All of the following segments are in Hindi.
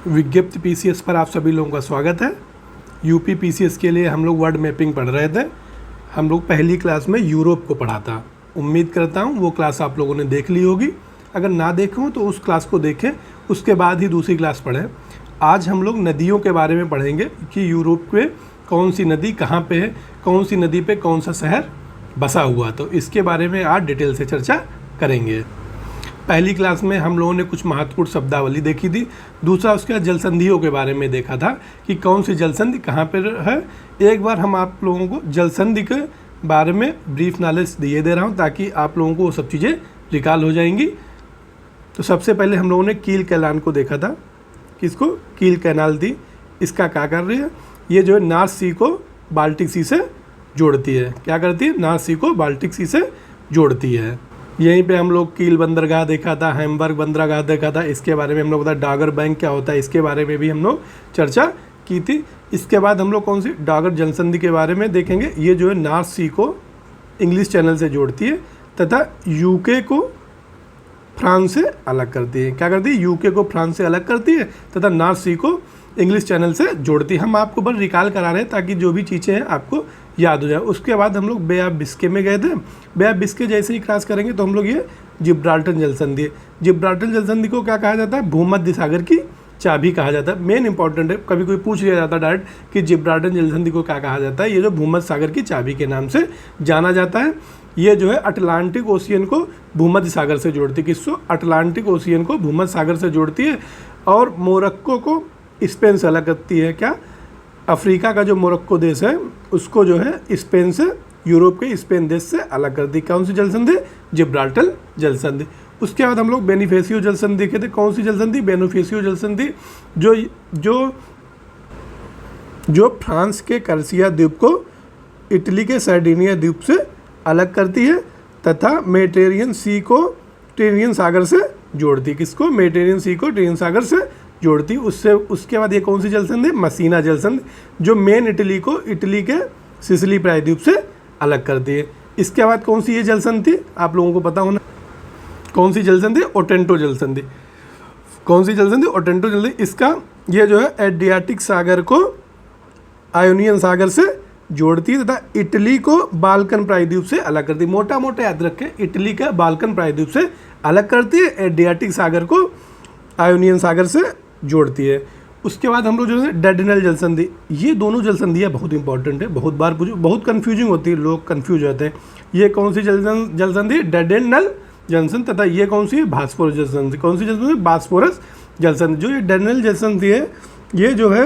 विज्ञप्ति पीसीएस पर आप सभी लोगों का स्वागत है। यूपी पीसीएस के लिए हम लोग वर्ड मैपिंग पढ़ रहे थे। हम लोग पहली क्लास में यूरोप को पढ़ा था। उम्मीद करता हूँ वो क्लास आप लोगों ने देख ली होगी। अगर ना देखे हो तो उस क्लास को देखें, उसके बाद ही दूसरी क्लास पढ़ें। आज हम लोग नदियों के बारे में पढ़ेंगे कि यूरोप में कौन सी नदी कहाँ पे है, कौन सी नदी पे कौन सा शहर बसा हुआ, तो इसके बारे में आज डिटेल से चर्चा करेंगे। पहली क्लास में हम लोगों ने कुछ महत्वपूर्ण शब्दावली देखी थी। दूसरा उसके जल संधियों के बारे में देखा था कि कौन सी जल संधि कहाँ पर है। एक बार हम आप लोगों को जल संधि के बारे में ब्रीफ नॉलेज दिए दे रहा हूँ ताकि आप लोगों को वो सब चीज़ें रिकॉल हो जाएंगी। तो सबसे पहले हम लोगों ने कील कैनाल को देखा था। किसको? कील कैनाल थी। इसका क्या कर रही है? ये जो है नॉर्थ सी को बाल्टिक सी से जोड़ती है। क्या करती है? नॉर्थ सी को बाल्टिक सी से जोड़ती है। यहीं पे हम लोग कील बंदरगाह देखा था, हैम्बर्ग बंदरगाह देखा था। इसके बारे में हम लोग बता डागर बैंक क्या होता है, इसके बारे में भी हम लोग चर्चा की थी। इसके बाद हम लोग कौन सी डागर जलसंधि के बारे में देखेंगे। ये जो है नॉर्थ सी को इंग्लिश चैनल से जोड़ती है तथा यूके को फ्रांस से अलग करती है। क्या करती है? यूके को फ्रांस से अलग करती है तथा नॉर्थ सी को इंग्लिश चैनल से जोड़ती है। हम आपको बस रिकॉल करा रहे हैं ताकि जो भी चीज़ें हैं आपको याद हो जाए। उसके बाद हम लोग बे ऑफ बिस्के में गए थे। बे ऑफ बिस्के जैसे ही क्रॉस करेंगे तो हम लोग ये जिब्राल्टर जलसंधि है। जिब्राल्टर जलसंधि को क्या कहा जाता है? भूमध्य सागर की चाबी कहा जाता है। मेन इंपॉर्टेंट है, कभी कोई पूछ लिया जाता है डायरेक्ट कि जिब्राल्टर जलसंधि को क्या कहा जाता है। ये जो भूमध्य सागर की चाबी के नाम से जाना जाता है। ये जो है अटलांटिक ओशियन को भूमध्य सागर से जोड़ती है। किसको? अटलांटिक ओशियन को भूमध्य सागर से जोड़ती है। और मोरक्को को स्पेन से अलग करती है। क्या? अफ्रीका का जो मोरक्को देश है उसको जो है स्पेन से, यूरोप के स्पेन देश से अलग कर दी। कौन सी जलसंधि? जिब्राल्टर जलसंधि। उसके बाद हम लोग बेनिफेशियो जलसंधि देखे थे। कौन सी जलसंधि? बेनिफेशियो जलसंधि जो जो जो फ्रांस के कर्सिया द्वीप को इटली के सर्डिनिया द्वीप से अलग करती है तथा मेडिटेरियन सी को टेरियन सागर से जोड़ती है। किसको? मेडिटेरियन सी को टेरियन सागर से जोड़ती। उसके बाद ये कौन सी जलसंधि? मसीना जलसंधि जो मेन इटली को इटली के सिसिली प्रायद्वीप से अलग करती है। इसके बाद कौन सी ये जलसंधि आप लोगों को पता होना? कौन सी जलसंधि? ओटेंटो जलसंधि। कौन सी जलसंधि? ओटेंटो जलसंधि। इसका ये जो है एड्रियाटिक सागर को आयोनियन सागर से जोड़ती है तथा इटली को बाल्कन प्रायद्वीप से अलग करती है। मोटा मोटा याद रखें, इटली का बाल्कन प्रायद्वीप से अलग करती है, एड्रियाटिक सागर को आयोनियन सागर से जोड़ती है। उसके बाद हम लोग जो है डैर्डेनल जलसंधि, ये दोनों जलसंधियाँ बहुत इंपॉर्टेंट है। बहुत बार पूछो, बहुत कन्फ्यूजिंग होती है, लोग कन्फ्यूज होते हैं। ये कौन सी जलसंधि? डैर्डेनल जलसंधि। तथा ये कौन सी है? बास्फोरस जलसंधि। कौन सी जलसंधि? बास्फोरस जलसंधि। जो ये डैर्डेनल जलसंधि है ये जो है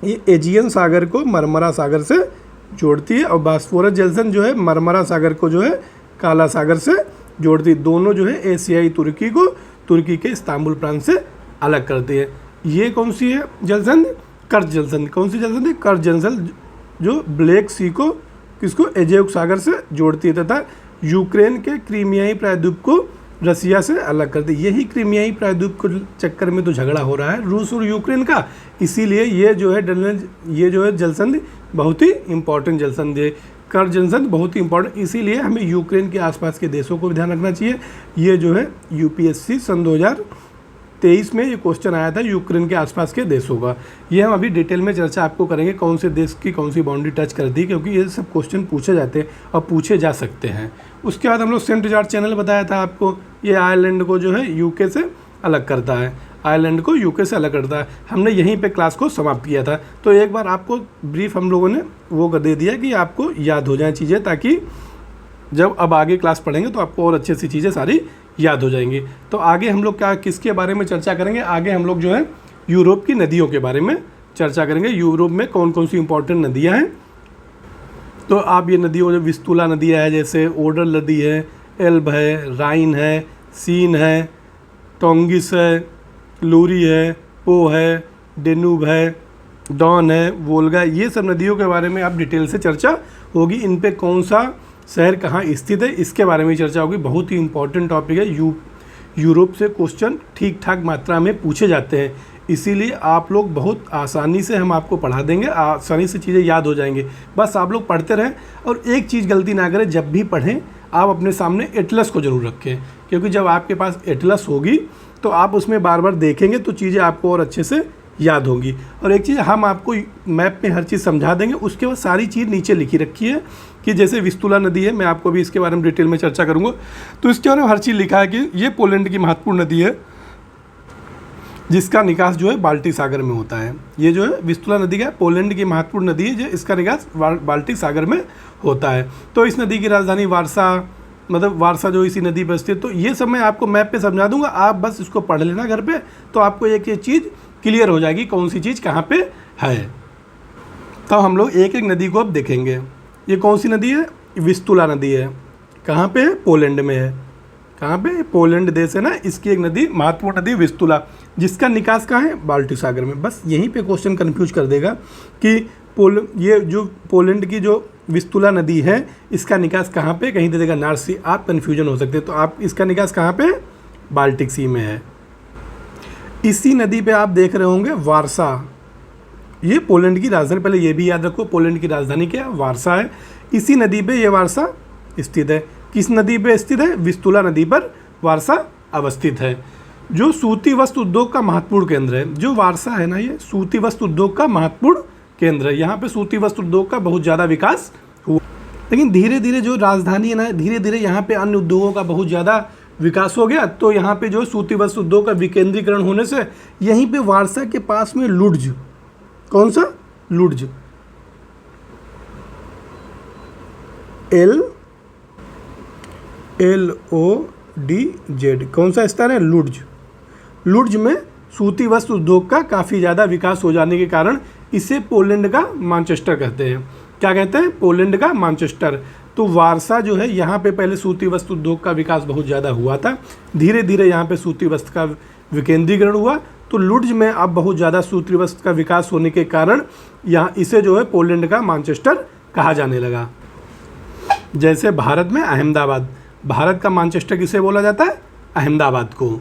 ये एजियन सागर को मरमरा सागर से जोड़ती है और बास्फोरस जलसंधि जो है मरमरा सागर को जो है काला सागर से जोड़ती है। दोनों जो है एशियाई तुर्की को तुर्की के इस्तांबुल प्रांत से अलग करती है। ये कौन सी है जलसंधि? कर्ज जलसंधि। कौन सी जलसंधि? कर्ज जलसंधि जो ब्लैक सी को किसको? एजेव सागर से जोड़ती है तथा यूक्रेन के क्रीमियाई प्रायद्वीप को रसिया से अलग करती है। यही क्रीमियाई प्रायद्वीप के चक्कर में तो झगड़ा हो रहा है रूस और यूक्रेन का, इसीलिए ये जो है ये जो है जलसंधि बहुत ही इंपॉर्टेंट जलसंधि है। कर्ज जलसंधि बहुत ही इंपॉर्टेंट, इसीलिए हमें यूक्रेन के आसपास के देशों को भी ध्यान रखना चाहिए। ये जो है यूपीएससी सन 2023 में ये क्वेश्चन आया था यूक्रेन के आसपास के देशों का। ये हम अभी डिटेल में चर्चा आपको करेंगे कौन से देश की कौन सी बाउंड्री टच कर दी, क्योंकि ये सब क्वेश्चन पूछे जाते हैं और पूछे जा सकते हैं। उसके बाद हम लोग सेंट जॉर्ज चैनल बताया था आपको। ये आयरलैंड को जो है यूके से अलग करता है, आयरलैंड को यूके से अलग करता है। हमने यहीं पे क्लास को समाप्त किया था। तो एक बार आपको ब्रीफ हम लोगों ने वो कर दे दिया कि आपको याद हो जाए चीज़ें, ताकि जब अब आगे क्लास पढ़ेंगे तो आपको और अच्छे से चीज़ें सारी याद हो जाएंगी। तो आगे हम लोग क्या किसके बारे में चर्चा करेंगे? आगे हम लोग जो है यूरोप की नदियों के बारे में चर्चा करेंगे। यूरोप में कौन कौन सी इंपॉर्टेंट नदियाँ हैं। तो आप ये नदियों, जो विस्तुला नदी है, जैसे ओडर नदी है, एल्ब है, राइन है, सीन है, टोंगिस है, लूरी है, पो है, डेनूब है, डॉन है, वोल्गा, ये सब नदियों के बारे में आप डिटेल से चर्चा होगी। इन पे कौन सा शहर कहाँ स्थित है इसके बारे में चर्चा होगी। बहुत ही इंपॉर्टेंट टॉपिक है। यूरोप से क्वेश्चन ठीक ठाक मात्रा में पूछे जाते हैं, इसीलिए आप लोग बहुत आसानी से हम आपको पढ़ा देंगे, आसानी से चीज़ें याद हो जाएंगी। बस आप लोग पढ़ते रहें और एक चीज़ गलती ना करें, जब भी पढ़ें आप अपने सामने एटलस को ज़रूर रखें, क्योंकि जब आपके पास एटलस होगी तो आप उसमें बार बार देखेंगे तो चीज़ें आपको और अच्छे से याद होंगी। और एक चीज़ हम आपको मैप में हर चीज़ समझा देंगे, उसके बाद सारी चीज़ नीचे लिखी रखी है कि जैसे विस्तुला नदी है, मैं आपको भी इसके बारे में डिटेल में चर्चा करूँगा। तो इसके बारे में हर चीज़ लिखा है कि ये पोलैंड की महत्वपूर्ण नदी है जिसका निकास जो है बाल्टिक सागर में होता है। ये जो है विस्तुला नदी का पोलैंड की महत्वपूर्ण नदी है जो इसका निकास बाल्टिक सागर में होता है। तो इस नदी की राजधानी वारसा, मतलब वारसा जो इसी नदी पर स्थित। तो ये सब मैं आपको मैप पे समझा दूंगा, आप बस इसको पढ़ लेना घर पे, तो आपको एक एक चीज़ क्लियर हो जाएगी कौन सी चीज़ कहाँ पे है। तो हम लोग एक एक नदी को अब देखेंगे। ये कौन सी नदी है? विस्तुला नदी है। कहाँ पे है? पोलैंड में है। कहाँ पे? पोलैंड देश है ना, इसकी एक नदी महत्वपूर्ण नदी विस्तुला, जिसका निकास कहाँ है? बाल्टिक सागर में। बस यहीं पे क्वेश्चन कंफ्यूज कर देगा कि ये जो पोलैंड की जो विस्तुला नदी है इसका निकास कहाँ पे, कहीं दे देगा नॉर्थ सी, आप कन्फ्यूजन हो सकते हैं। तो आप इसका निकास कहाँ पे? बाल्टिक सी में है। इसी नदी पे आप देख रहे होंगे वारसा, ये पोलैंड की राजधानी, पहले ये भी याद रखो पोलैंड की राजधानी क्या है? वारसा है। इसी नदी पे ये वारसा स्थित है। किस नदी पे स्थित है? विस्तुला नदी पर वारसा अवस्थित है, जो सूती वस्त्र उद्योग का महत्वपूर्ण केंद्र है। जो वारसा है ना, ये सूती वस्त्र उद्योग का महत्वपूर्ण केंद्र है। यहाँ पे सूती वस्त्र उद्योग का बहुत ज़्यादा विकास हुआ, लेकिन धीरे धीरे जो राजधानी है ना, धीरे धीरे यहाँ पे अन्य उद्योगों का बहुत ज़्यादा विकास हो गया। तो यहाँ पे जो सूती वस्त्र उद्योग का विकेंद्रीकरण होने से यहीं पे वारसा के पास में लुड्ज, कौन सा? लुड्ज, LODZ, कौन सा स्थान है? लुड्ज। लुड्ज में सूती वस्त्र उद्योग का काफ़ी ज़्यादा विकास हो जाने के कारण इसे पोलैंड का मैनचेस्टर कहते हैं। क्या कहते हैं? पोलैंड का मैनचेस्टर। तो वारसा जो है, यहाँ पे पहले सूती वस्त्र उद्योग का विकास बहुत ज़्यादा हुआ था, धीरे धीरे यहाँ पे सूती वस्त्र का विकेंद्रीकरण हुआ। तो लुड्ज में अब बहुत ज़्यादा सूती वस्त्र का विकास होने के कारण यहाँ इसे जो है पोलैंड का मैनचेस्टर कहा जाने लगा। जैसे भारत में अहमदाबाद, भारत का मैनचेस्टर किसे बोला जाता है? अहमदाबाद को।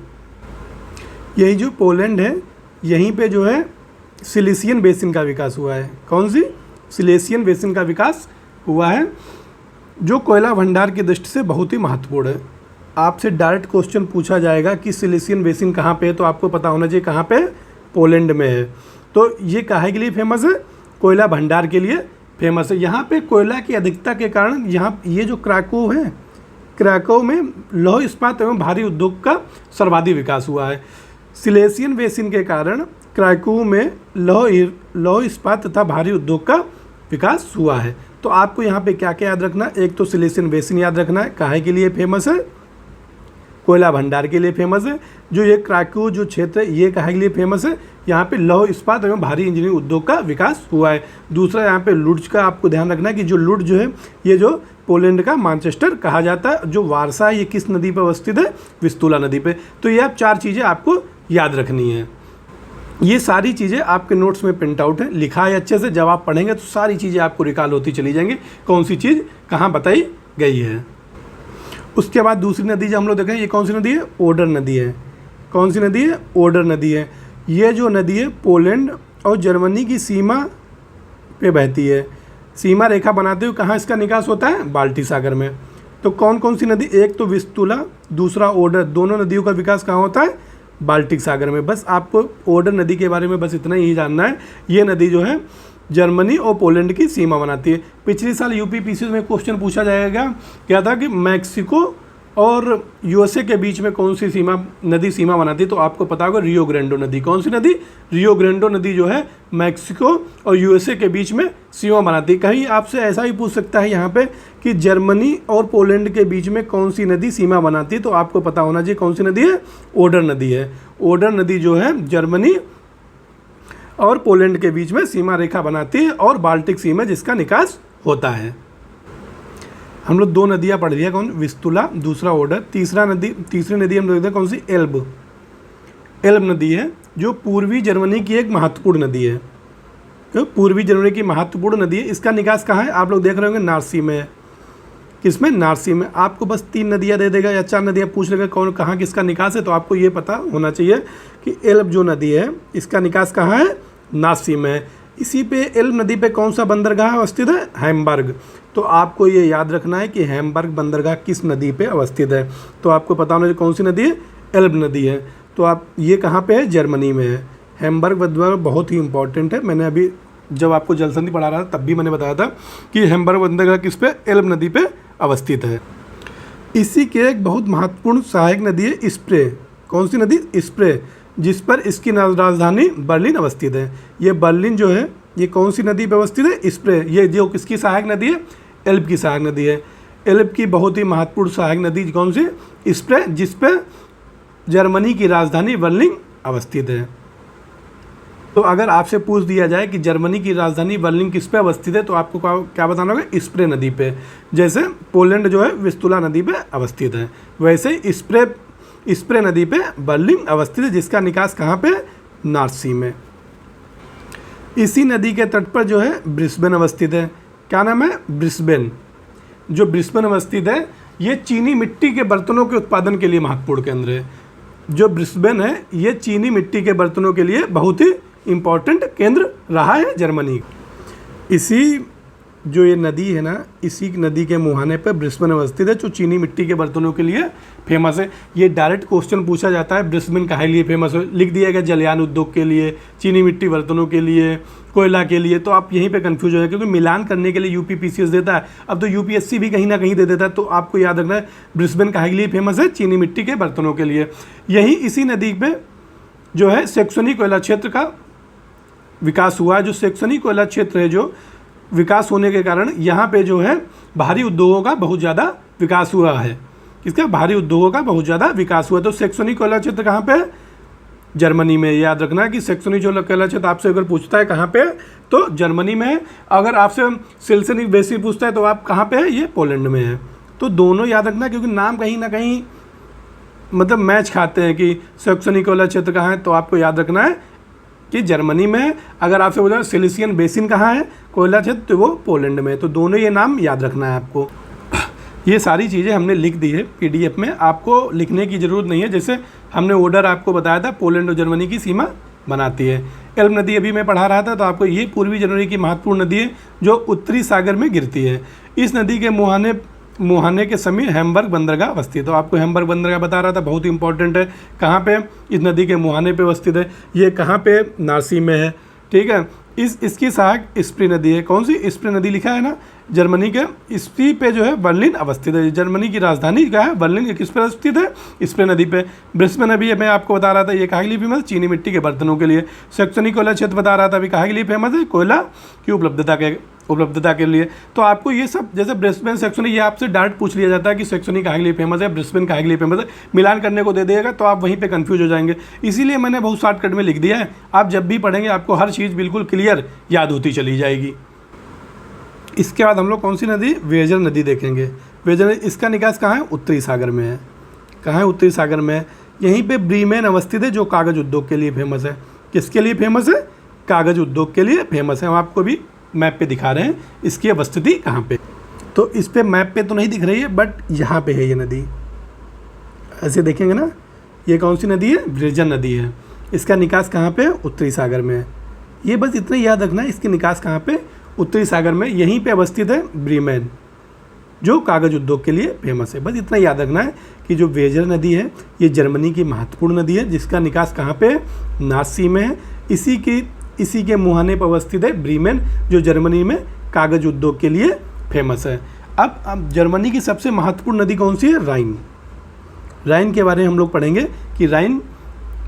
यही जो पोलैंड है, यहीं पे जो है सिलेसियन बेसिन का विकास हुआ है। कौन सी? सिलेसियन बेसिन का विकास हुआ है, जो कोयला भंडार की दृष्टि से बहुत ही महत्वपूर्ण है। आपसे डायरेक्ट क्वेश्चन पूछा जाएगा कि सिलेसियन बेसिन कहाँ पे है, तो आपको पता होना चाहिए कहाँ पे? पोलैंड में है। तो ये काहे के लिए फेमस है? कोयला भंडार के लिए फेमस है। यहाँ पे कोयला की अधिकता के कारण यहाँ ये जो क्राकोव है, क्राकोव में लौह इस्पात एवं भारी उद्योग का सर्वाधिक विकास हुआ है। सिलेसियन बेसिन के कारण क्राकोव में लौह इस्पात तथा भारी उद्योग का विकास हुआ है। तो आपको यहाँ पे क्या क्या याद रखना है? एक तो सिलेसियन बेसिन याद रखना है, काहे के लिए फेमस है? कोयला भंडार के लिए फेमस है। जो ये क्राकोव जो क्षेत्र है, ये काहे के लिए फेमस है? यहाँ पे लौह इस्पात एवं भारी इंजीनियरिंग उद्योग का विकास हुआ है। दूसरा यहाँ पे लुड्ज का आपको ध्यान रखना है कि जो लुड्ज जो है, ये जो पोलैंड का मैनचेस्टर कहा जाता है। जो वारसा है, ये किस नदी पर अवस्थित है? विस्तुला नदी पे। तो ये आप चार चीज़ें आपको याद रखनी है। ये सारी चीज़ें आपके नोट्स में प्रिंट आउट है, लिखा है अच्छे से। जब आप पढ़ेंगे तो सारी चीज़ें आपको रिकॉल होती चली जाएंगी, कौन सी चीज़ कहाँ बताई गई है। उसके बाद दूसरी नदी जो हम लोग देखें, ये कौन सी नदी है? ओडर नदी है। कौन सी नदी है? ओडर नदी है। ये जो नदी है पोलैंड और जर्मनी की सीमा पे बहती है। सीमा रेखा बनाते हुए कहाँ इसका निकास होता है? बाल्टिक सागर में। तो कौन कौन सी नदी? एक तो विस्तुला, दूसरा ओडर, दोनों नदियों का विकास कहाँ होता है? बाल्टिक सागर में। बस आपको ओडर नदी के बारे में बस इतना ही जानना है। ये नदी जो है जर्मनी और पोलैंड की सीमा बनाती है। पिछले साल यूपीपीसी में क्वेश्चन पूछा जाएगा, क्या था कि मैक्सिको और यूएसए के बीच में कौन सी नदी सीमा बनाती है? तो आपको पता होगा रियो ग्रांडे नदी। कौन सी नदी? रियो ग्रांडे नदी जो है मैक्सिको और यूएसए के बीच में सीमा बनाती है। कहीं आपसे ऐसा ही पूछ सकता है यहाँ पे कि जर्मनी और पोलैंड के बीच में कौन सी नदी सीमा बनाती है? तो आपको पता होना चाहिए कौन सी नदी है? ओडर नदी है। ओडर नदी जो है जर्मनी और पोलैंड के बीच में सीमा रेखा बनाती है और बाल्टिक सी में जिसका निकास होता है। हम लोग दो नदियाँ पढ़ लिया, कौन? विस्तुला, दूसरा ओडर। तीसरी नदी हम लोग देखते हैं कौन सी? एल्ब। एल्ब नदी है जो पूर्वी जर्मनी की एक महत्वपूर्ण नदी है। तो पूर्वी जर्मनी की महत्वपूर्ण नदी है। इसका निकास कहाँ है? आप लोग देख रहे होंगे नॉर्थ सी में है। किसमें? नॉर्थ सी में। आपको बस 3 नदियाँ दे देगा या 4 नदियाँ पूछ लेगा कौन कहाँ किसका निकास है, तो आपको ये पता होना चाहिए कि एल्ब जो नदी है इसका निकास कहाँ है? नॉर्थ सी में है। इसी पे एल्ब नदी पे कौन सा बंदरगाह अवस्थित है? हैम्बर्ग। तो आपको ये याद रखना है कि हैम्बर्ग बंदरगाह किस नदी पे अवस्थित है। तो आपको पता होना चाहिए कौन सी नदी है? एल्ब नदी है। तो आप ये कहाँ पे है, जर्मनी में है। हैम्बर्ग बंदरगाह बहुत ही इंपॉर्टेंट है, मैंने अभी जब आपको जल संधि पढ़ा रहा था तब भी मैंने बताया था कि हैम्बर्ग बंदरगाह किस पे, एल्ब नदी पे अवस्थित है। इसी के एक बहुत महत्वपूर्ण सहायक नदी है स्प्रे। कौन सी नदी, स्प्रे, जिस पर इसकी राजधानी बर्लिन अवस्थित है। ये बर्लिन जो है ये कौन सी नदी पर अवस्थित है, स्प्रे। ये जो किसकी सहायक नदी है, एल्ब की सहायक नदी है। एल्ब की बहुत ही महत्वपूर्ण सहायक नदी कौन सी, स्प्रे, जिस पे जर्मनी की राजधानी बर्लिन अवस्थित है। तो अगर आपसे पूछ दिया जाए कि जर्मनी की राजधानी बर्लिन किस पे अवस्थित है, तो आपको क्या बताना होगा, स्प्रे नदी पे। जैसे पोलैंड जो है विस्तुला नदी पे अवस्थित है, वैसे स्प्रे नदी पे बर्लिन अवस्थित है, जिसका निकास कहाँ पे, नॉर्थ सी में। इसी नदी के तट पर जो है ब्रिस्बेन अवस्थित है। क्या नाम है, ब्रिस्बेन। जो ब्रिस्बेन अवस्थित है ये चीनी मिट्टी के बर्तनों के उत्पादन के लिए महत्वपूर्ण केंद्र है। जो ब्रिस्बेन है ये चीनी मिट्टी के बर्तनों के लिए बहुत ही इम्पॉर्टेंट केंद्र रहा है जर्मनी। इसी जो ये नदी है ना, इसी नदी के मुहाने पर ब्रिस्बेन अवस्थित है, जो चीनी मिट्टी के बर्तनों के लिए फेमस है। ये डायरेक्ट क्वेश्चन पूछा जाता है, ब्रिस्बेन काहे लिए फेमस है, लिख दिया गया जलयान उद्योग के लिए, चीनी मिट्टी बर्तनों के लिए, कोयला के लिए। तो आप यहीं पे कंफ्यूज हो जाए, क्योंकि मिलान करने के लिए यूपी पीसीएस देता है, अब तो यूपीएससी भी कहीं ना कहीं दे देता है। तो आपको याद रखना है ब्रिस्बेन काहे के लिए फेमस है, चीनी मिट्टी के बर्तनों के लिए। यही इसी नदी पे जो है सेक्सनी कोयला क्षेत्र का विकास हुआ है। जो सेक्सनी कोयला क्षेत्र है, जो विकास होने के कारण यहाँ पे जो है भारी उद्योगों का बहुत ज़्यादा विकास हुआ है। किसका, भारी उद्योगों का बहुत ज़्यादा विकास हुआ। तो सेक्सनी कोयला क्षेत्र कहाँ पे है, जर्मनी में। याद रखना है कि सेक्सनी जो कोयला क्षेत्र आपसे अगर पूछता है कहाँ पे है, तो जर्मनी में है। अगर आपसे सिल्सिनिक बेसिन पूछता है तो आप कहाँ पे है, ये पोलैंड में है। तो दोनों याद रखना, क्योंकि नाम कहीं ना कहीं मतलब मैच खाते हैं कि सेक्सनी कोयला क्षेत्र कहाँ है, तो आपको याद रखना है कि जर्मनी में है। अगर आपसे बोला सिलिसियन बेसिन कहाँ है, कोयला क्षेत्र, तो वो पोलैंड में है। तो दोनों ये नाम याद रखना है आपको। ये सारी चीज़ें हमने लिख दी है पीडीएफ में, आपको लिखने की ज़रूरत नहीं है। जैसे हमने ऑर्डर आपको बताया था, पोलैंड और जर्मनी की सीमा बनाती है। एल्ब नदी अभी मैं पढ़ा रहा था, तो आपको ये पूर्वी जर्मनी की महत्वपूर्ण नदी है जो उत्तरी सागर में गिरती है। इस नदी के मुहाने के समीप हैम्बर्ग बंदरगाह अवस्थित। तो आपको हैम्बर्ग बंदरगाह बता रहा था, बहुत इंपॉर्टेंट है। कहाँ पे, इस नदी के मुहाने पे अवस्थित है। ये कहाँ पे, नार्सी में है। ठीक है, इसकी सहायक स्प्रे नदी है। कौन सी, स्प्रे नदी लिखा है ना, जर्मनी के। इसी पे जो है बर्लिन अवस्थित है। जर्मनी की राजधानी क्या है, बर्लिन। किस पर अवस्थित है, स्प्रे नदी पे। ब्रिस्बेन अभी मैं आपको बता रहा था, ये काहे के लिए फेमस, चीनी मिट्टी के बर्तनों के लिए। सेक्सनी कोयला क्षेत्र बता रहा था अभी, काहे के लिए फेमस है, कोयला की उपलब्धता के लिए। तो आपको ये सब, जैसे ब्रिस्बेन, सेक्सनी, ये आपसे डायरेक्ट पूछ लिया जाता है कि सेक्सनी काहे के लिए फेमस है, ब्रिस्बेन काहे के लिए फेमस है, मिलान करने को दे देगा तो आप वहीं पे कंफ्यूज हो जाएंगे। इसीलिए मैंने बहुत शॉर्टकट में लिख दिया है। आप जब भी पढ़ेंगे आपको हर चीज़ बिल्कुल क्लियर याद होती चली जाएगी। इसके बाद हम लोग कौन सी नदी, वेजर नदी देखेंगे। वेजर, इसका निकास कहाँ है, उत्तरी सागर में है। कहाँ है, उत्तरी सागर में है। यहीं पे ब्रीमेन अवस्थित है, जो कागज़ उद्योग के लिए फेमस है। किसके लिए फेमस है, कागज़ उद्योग के लिए फेमस है। हम आपको भी मैप पे दिखा रहे हैं इसकी अवस्थिति कहाँ पे। तो इस पे मैप पे तो नहीं दिख रही है, बट यहाँ पे है ये नदी। ऐसे देखेंगे ना, ये कौन सी नदी है, वेजर नदी है। इसका निकास कहाँ पे, उत्तरी सागर में है। ये बस इतना याद रखना है, इसके निकास कहाँ पे, उत्तरी सागर में। यहीं पे अवस्थित है ब्रीमेन, जो कागज़ उद्योग के लिए फेमस है। बस इतना याद रखना है कि जो वेजर नदी है ये जर्मनी की महत्वपूर्ण नदी है, जिसका निकास कहाँ पे, नॉर्थ सी में है। इसी के मुहाने पर अवस्थित है ब्रीमेन, जो जर्मनी में कागज़ उद्योग के लिए फेमस है। अब जर्मनी की सबसे महत्वपूर्ण नदी कौन सी है, राइन। राइन के बारे में हम लोग पढ़ेंगे कि राइन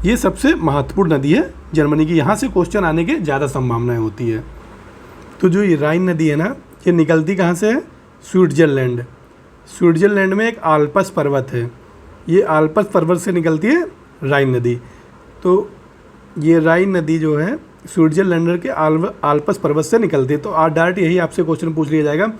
ये सबसे महत्वपूर्ण नदी है जर्मनी की। यहाँ से क्वेश्चन आने के ज़्यादा संभावनाएं होती है। तो जो ये राइन नदी है ना, ये निकलती कहाँ से है, स्विट्ज़रलैंड। स्विट्ज़रलैंड में एक आल्प्स पर्वत है, ये आल्प्स पर्वत से निकलती है राइन नदी। तो ये राइन नदी जो है स्विट्ज़रलैंड के आल्प्स पर्वत से निकलती है। तो डायरेक्ट यही आपसे क्वेश्चन पूछ लिया जाएगा,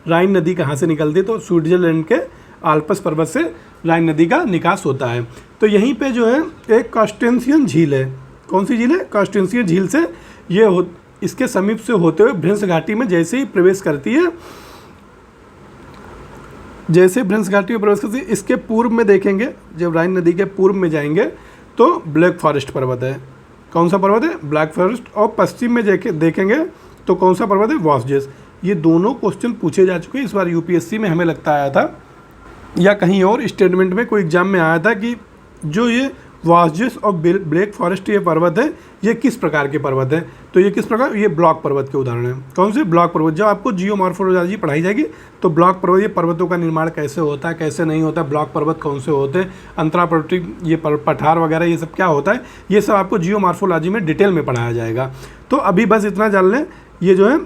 राइन नदी कहाँ से निकलती है, तो स्विट्ज़रलैंड के आल्प्स पर्वत से राइन नदी का निकास होता है। तो यहीं पे जो है एक कास्टेंसियन झील है। कौन सी झील है, कास्टेंसियन झील से ये इसके समीप से होते हुए भ्रंश घाटी में जैसे ही प्रवेश करती है, जैसे भ्रंश घाटी में प्रवेश करती है, इसके पूर्व में देखेंगे, जब राइन नदी के पूर्व में जाएंगे तो ब्लैक फॉरेस्ट पर्वत है। कौन सा पर्वत है, ब्लैक फॉरेस्ट। और पश्चिम में देखेंगे तो कौन सा पर्वत है, वॉस्जेस। ये दोनों क्वेश्चन पूछे जा चुके हैं इस बार यूपीएससी में, हमें लगता आया था या कहीं और स्टेटमेंट में कोई एग्जाम में आया था कि जो ये वॉस्जेस ऑफ ब्लैक फॉरेस्ट ये पर्वत है, ये किस प्रकार के पर्वत है? तो ये किस प्रकार, ये ब्लॉक पर्वत के उदाहरण हैं। कौन से? ब्लॉक पर्वत। जब आपको जियोमॉर्फोलॉजी पढ़ाई जाएगी तो ब्लॉक पर्वत, ये पर्वतों का निर्माण कैसे होता है, कैसे नहीं होता, ब्लॉक पर्वत कौन से होते हैं, अंतरा पर्वतीय ये पठार वगैरह ये सब क्या होता है, ये सब आपको जियोमॉर्फोलॉजी में डिटेल में पढ़ाया जाएगा। तो अभी बस इतना जान लें, ये जो है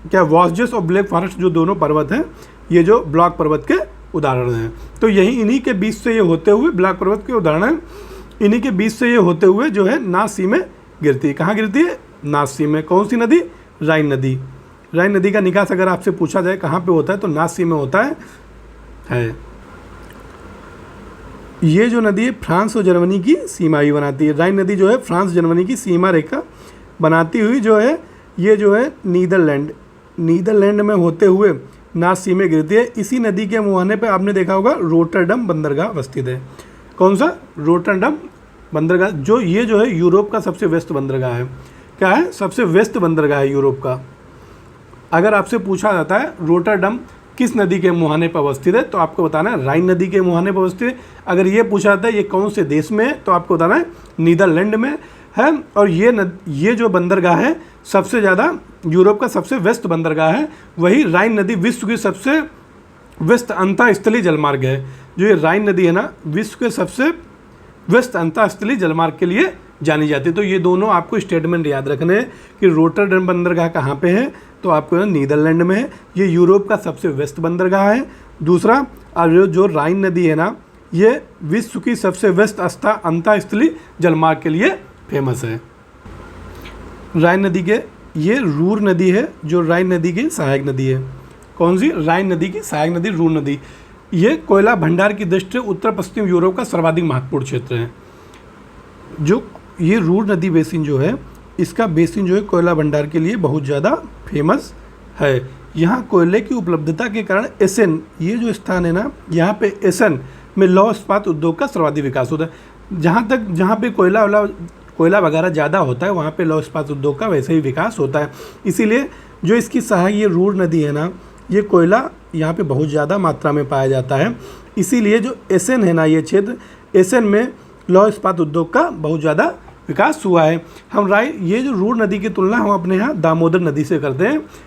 क्या वॉस्जेस और ब्लैक फॉरेस्ट जो दोनों पर्वत हैं, ये जो ब्लॉक पर्वत के उदाहरण हैं। तो यही इन्हीं के बीच से ये होते हुए ब्लॉक पर्वत के उदाहरण हैं, इन्हीं के बीच से ये होते हुए जो है नास सी में गिरती है। कहाँ गिरती है? नास सी में। कौन सी नदी? राइन नदी। राइन नदी का निकास अगर आपसे पूछा जाए कहाँ पे होता है तो नास सी में होता है। ये जो नदी है फ्रांस और जर्मनी की सीमा भी बनाती है। राइन नदी जो है फ्रांस जर्मनी की सीमा रेखा बनाती हुई जो है, ये जो है नीदरलैंड में होते हुए नास सी में गिरती है। इसी नदी के मुहाने पे आपने देखा होगा रोटरडम बंदरगाह अवस्थित है। कौन सा? रोटरडम बंदरगाह, जो ये जो है यूरोप का सबसे व्यस्त बंदरगाह है। क्या है? सबसे व्यस्त बंदरगाह है यूरोप का। अगर आपसे पूछा जाता है रोटरडम किस नदी के मुहाने पर अवस्थित है तो आपको बताना है राइन नदी के मुहाने पर अवस्थित है। अगर ये पूछा जाता है ये कौन से देश में है तो आपको बताना है नीदरलैंड में है। और ये जो बंदरगाह है सबसे ज़्यादा यूरोप का सबसे व्यस्त बंदरगाह है। वही राइन नदी विश्व की सबसे व्यस्त अंतःस्थलीय जलमार्ग है। जो ये राइन नदी है ना, विश्व के सबसे व्यस्त अंतःस्थलीय जलमार्ग के लिए जानी जाती है। तो ये दोनों आपको स्टेटमेंट याद रखने हैं कि रोटरडम बंदरगाह कहाँ पे है तो आपको नीदरलैंड में है। ये यूरोप का सबसे व्यस्त बंदरगाह है। दूसरा, जो राइन नदी है ना, ये विश्व की सबसे व्यस्त अंतःस्थलीय जलमार्ग के लिए फेमस है। राइन नदी के, ये रूर नदी है जो राइन नदी की सहायक नदी है। कौन सी? राइन नदी की सहायक नदी रूर नदी। ये कोयला भंडार की दृष्टि से उत्तर पश्चिम यूरोप का सर्वाधिक महत्वपूर्ण क्षेत्र है। जो ये रूर नदी बेसिन जो है, इसका बेसिन जो है कोयला भंडार के लिए बहुत ज़्यादा फेमस है। यहाँ कोयले की उपलब्धता के कारण एसेन, ये जो स्थान है ना, यहाँ पे एसेन में लौह इस्पात उद्योग का सर्वाधिक विकास होता है। जहाँ पे कोयला वगैरह ज़्यादा होता है वहाँ पे लौह इस्पात उद्योग का वैसे ही विकास होता है। इसीलिए जो इसकी सहायक ये रूर नदी है ना, ये कोयला यहाँ पे बहुत ज़्यादा मात्रा में पाया जाता है। इसीलिए जो एसेन है ना, ये क्षेत्र एसेन में लौह इस्पात उद्योग का बहुत ज़्यादा विकास हुआ है। ये जो रूर नदी की तुलना हम अपने यहाँ दामोदर नदी से करते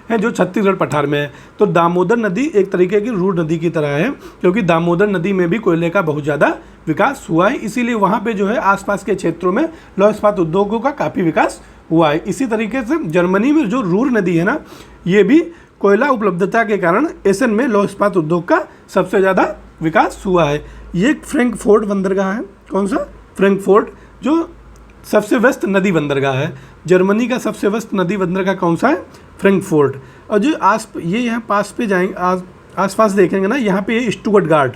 हैं जो छत्तीसगढ़ पठार में है। तो दामोदर नदी एक तरीके की रूर नदी की तरह है, क्योंकि दामोदर नदी में भी कोयले का बहुत ज़्यादा विकास हुआ है। इसीलिए वहाँ पे जो है आसपास के क्षेत्रों में लौह इस्पात उद्योगों का काफ़ी विकास हुआ है। इसी तरीके से जर्मनी में जो रूर नदी है ना, ये भी कोयला उपलब्धता के कारण एसेन में लौह इस्पात उद्योग का सबसे ज़्यादा विकास हुआ है। ये फ्रैंकफर्ट बंदरगाह है। कौन सा? फ्रैंकफर्ट, जो सबसे व्यस्त नदी बंदरगाह है। जर्मनी का सबसे व्यस्त नदी बंदरगाह कौन सा है? फ्रैंकफर्ट। और जो ये यहाँ पास पे जाएंगे, आसपास देखेंगे ना, यहाँ पे ये स्टुटगार्ट,